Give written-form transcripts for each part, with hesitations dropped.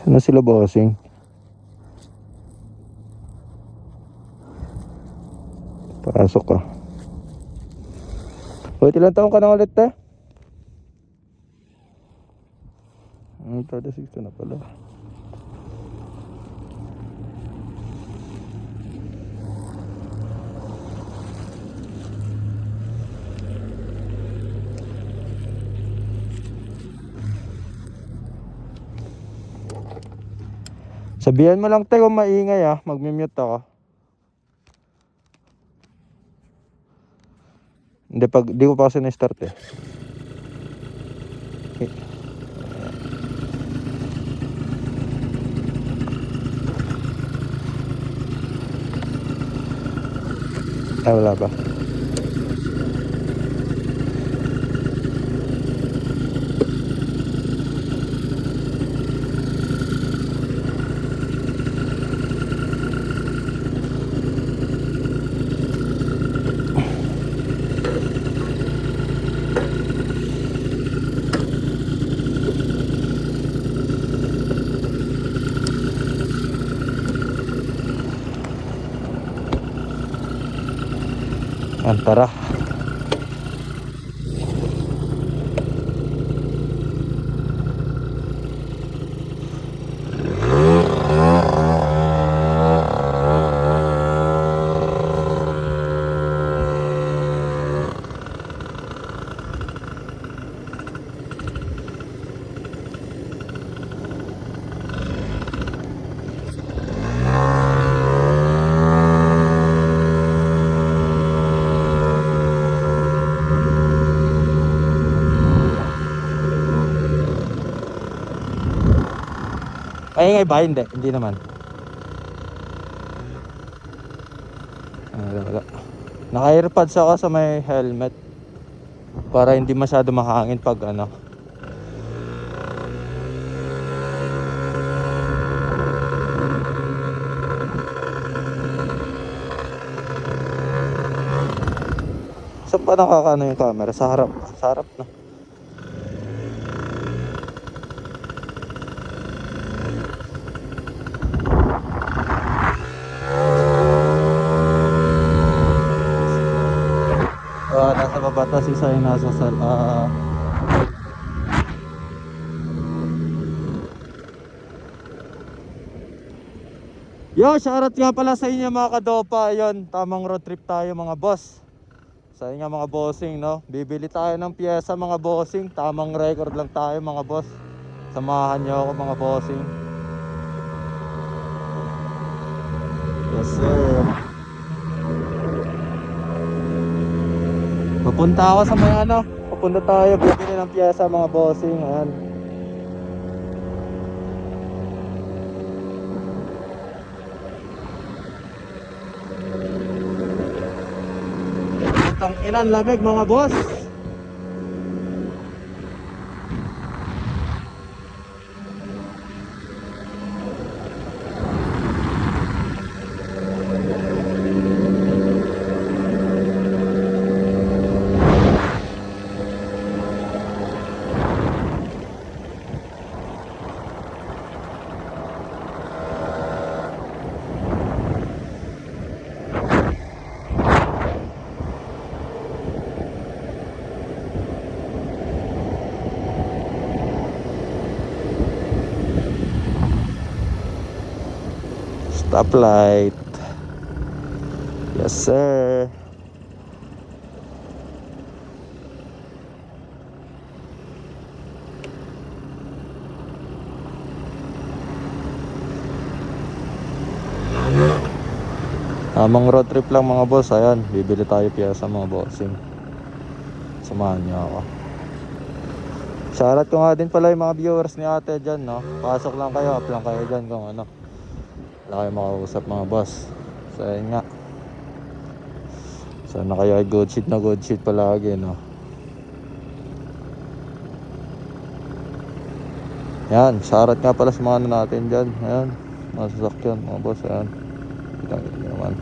Saan na sila, bossing? Pasok ka. Wait, ilang taon ka na ulit, te? 36 na pala. Sabihan mo lang, te, kung maingay, magmi-mute ako. Hindi, di ko pa kasi na-start, eh. Ay, wala ba? Tara. Maingay ba? Hindi. Hindi naman. Wala. Naka-airpods ako sa may helmet para hindi masyado mahangin pag ano. Saan pa nakakaano yung camera? Sa harap. Sa harap na. Nasa baba, tas isa yung nasa Yo, shoutout nga pala sa inyo mga kadopa. Ayun, tamang road trip tayo mga boss. Sa inyo mga bossing, no? Bibili tayo ng pyesa mga bossing. Tamang record lang tayo mga boss. Samahan nyo ako mga bossing. Yes sir. Pupunta ako sa may ano. Pupunta tayo, bibili ng pyesa mga bossing. Ayan. Putang inan, lamig mga boss. Stoplight. Yes sir. Tamang road trip lang mga boss. Ayan, bibili tayo pyesa mga bossing. Samahan niyo ako. Shoutout ko nga din pala yung mga viewers ni ate dyan, no? Pasok lang kayo, up lang kayo dyan kung ano. Wala kayo makausap mga boss. So ayun nga. Sana kayo ay good shit palagi, no? Yan, shoutout nga pala sa mga ano natin dyan. Ayan, mga sasakyan mga boss. Ayan, kita naman.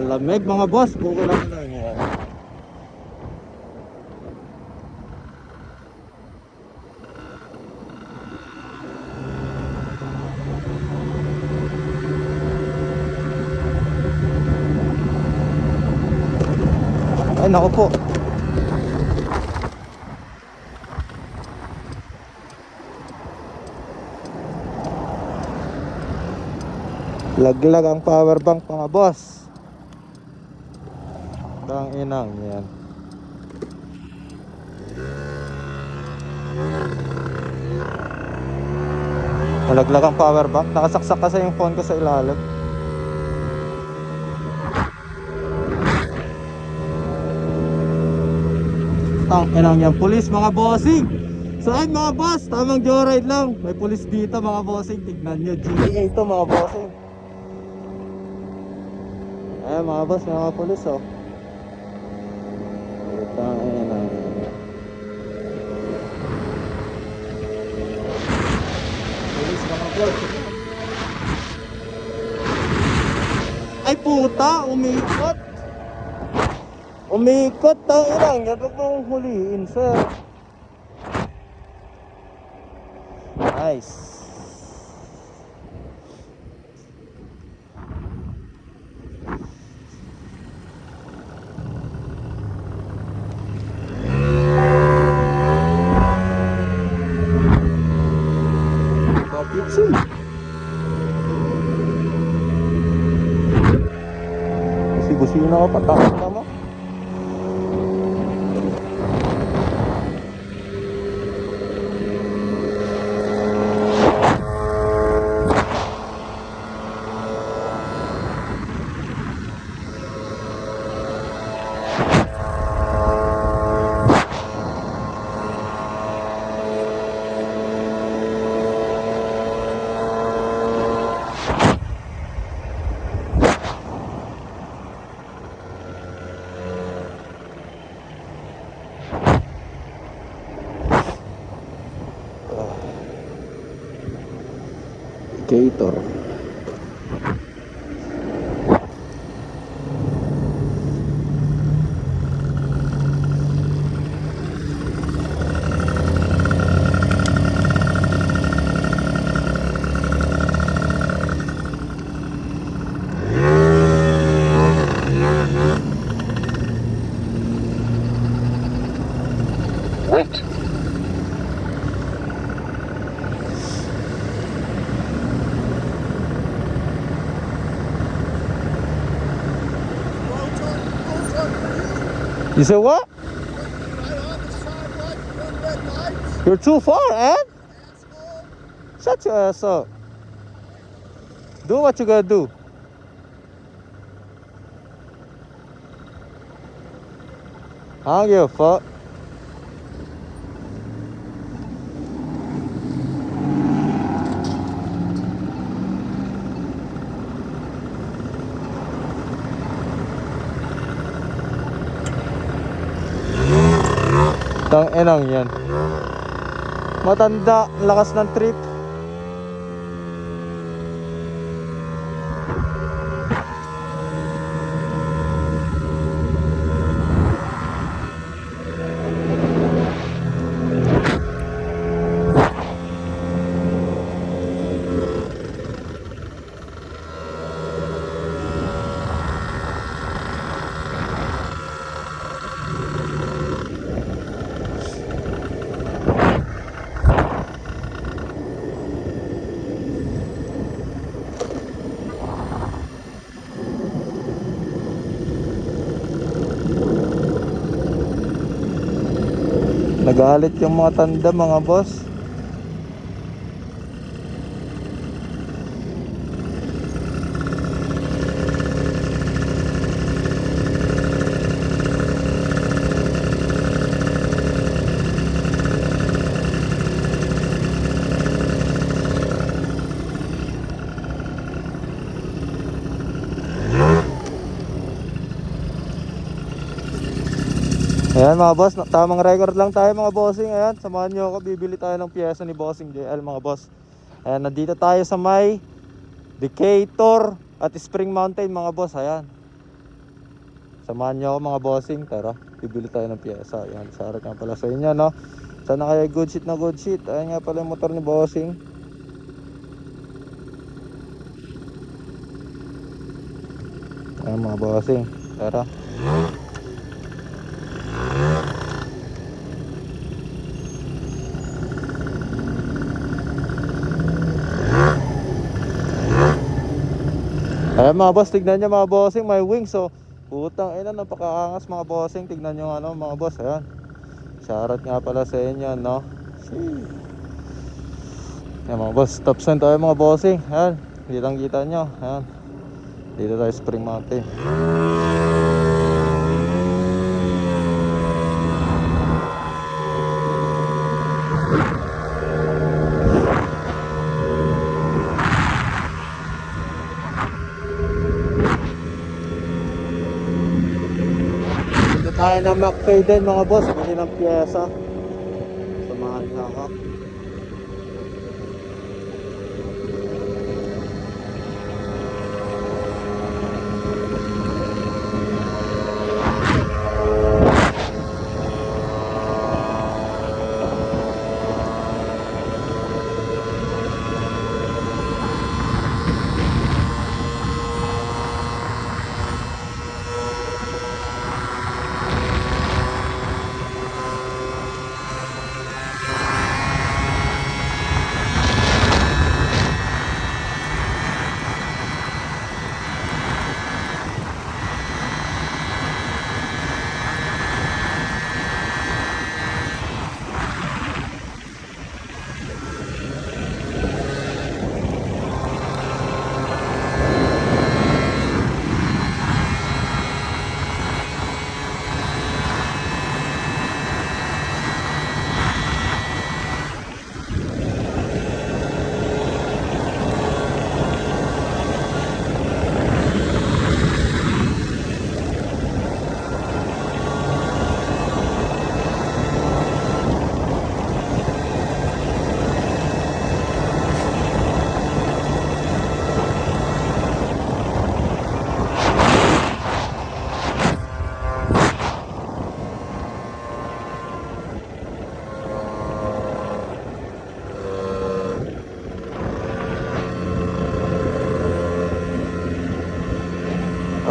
lamig mga boss, buko lang na yan. Ay naku po. Laglag ang power bank mga boss. Tang inang yan. Nalaglag ang power bank. Nakasaksak kasi yung phone ko sa ilalim. Tang inang yan. Pulis mga bossing. Saan mga boss? Tamang joyride lang. May pulis dito mga bossing. Tignan nyo. GTA ito mga bossing. Ayan mga boss, may mga pulis oh. Tang inang. Pulis mga boss. Ay puta, umikot. Umikot, tang inang. Yan huwag mong huliin sir. Nice. Kapitsi. Busina ka pa, takot na mo. Gator. Wait. You said what? You're too far, Ed. Shut your ass up. Do what you gotta do. I don't give a fuck. Tang enang yan. Matanda, lakas ng trip. Nagalit yung mga tanda mga boss. Ayan mga boss, tamang record lang tayo mga bossing. Ayan, samahan nyo ako, bibili tayo ng piyesa ni Bossing JL mga boss. Ayan, nandito tayo sa may Decatur at Spring Mountain mga boss. Ayan, Samahan nyo ako mga bossing. Tara, bibili tayo ng pyesa. Yan, shoutout nga pala sa inyo, no? Sana kaya good shit na good shit. Ayan nga pala yung motor ni bossing. Ayan mga bossing. Tara. Ayan mga boss, tignan nyo mga bossing, may wings. So, putang ina, napakaangas mga bossing. Tignan nyo ano mga boss, ayan. Shoutout nga pala sa inyo, no? Ayan mga boss, stop sign tayo mga bossing. Ayan, kitang kita nyo. Ayan, dito tayo Spring Mountain. Tayo na McFay din mga boss, bili ng pyesa. Samahan nga ako.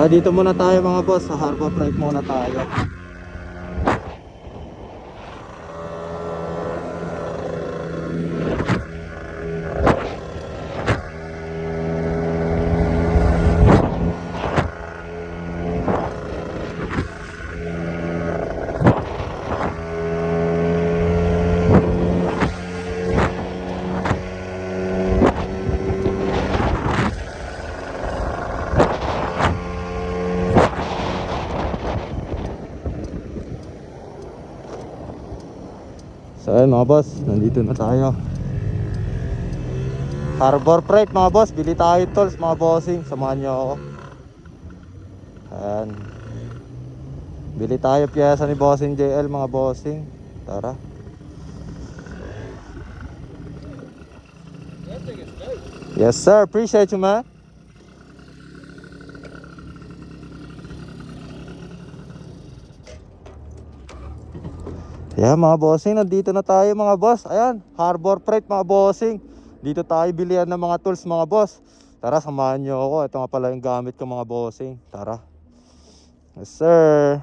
Dito muna tayo mga boss, sa Harbor Freight muna tayo. So ayun mga boss, nandito na tayo. Harbor Freight mga boss, bili tayo tolls mga bossing. Samahan nyo ako. Ayan, bili tayo pyesa ni bossing JL mga bossing. Tara. Yes sir, appreciate you man. Yeah mga bossing, nandito na tayo mga boss. Ayan, Harbor Freight mga bossing. Dito tayo bilihan ng mga tools mga boss. Tara, samahan nyo ako. Ito nga pala yung gamit ko mga bossing. Tara. Yes sir.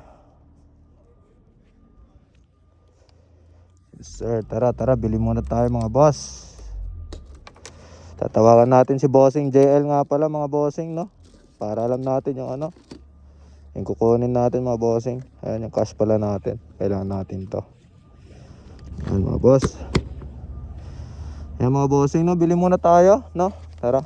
Yes sir, tara tara, bili muna tayo mga boss. Tatawagan natin si bossing JL nga pala mga bossing, no? Para alam natin yung ano, yung kukunin natin mga bossing. Ayan yung cash pala natin. Kailangan natin to. Ayan mga boss. Ayan mga bossing, no? Bili muna tayo, no? Tara.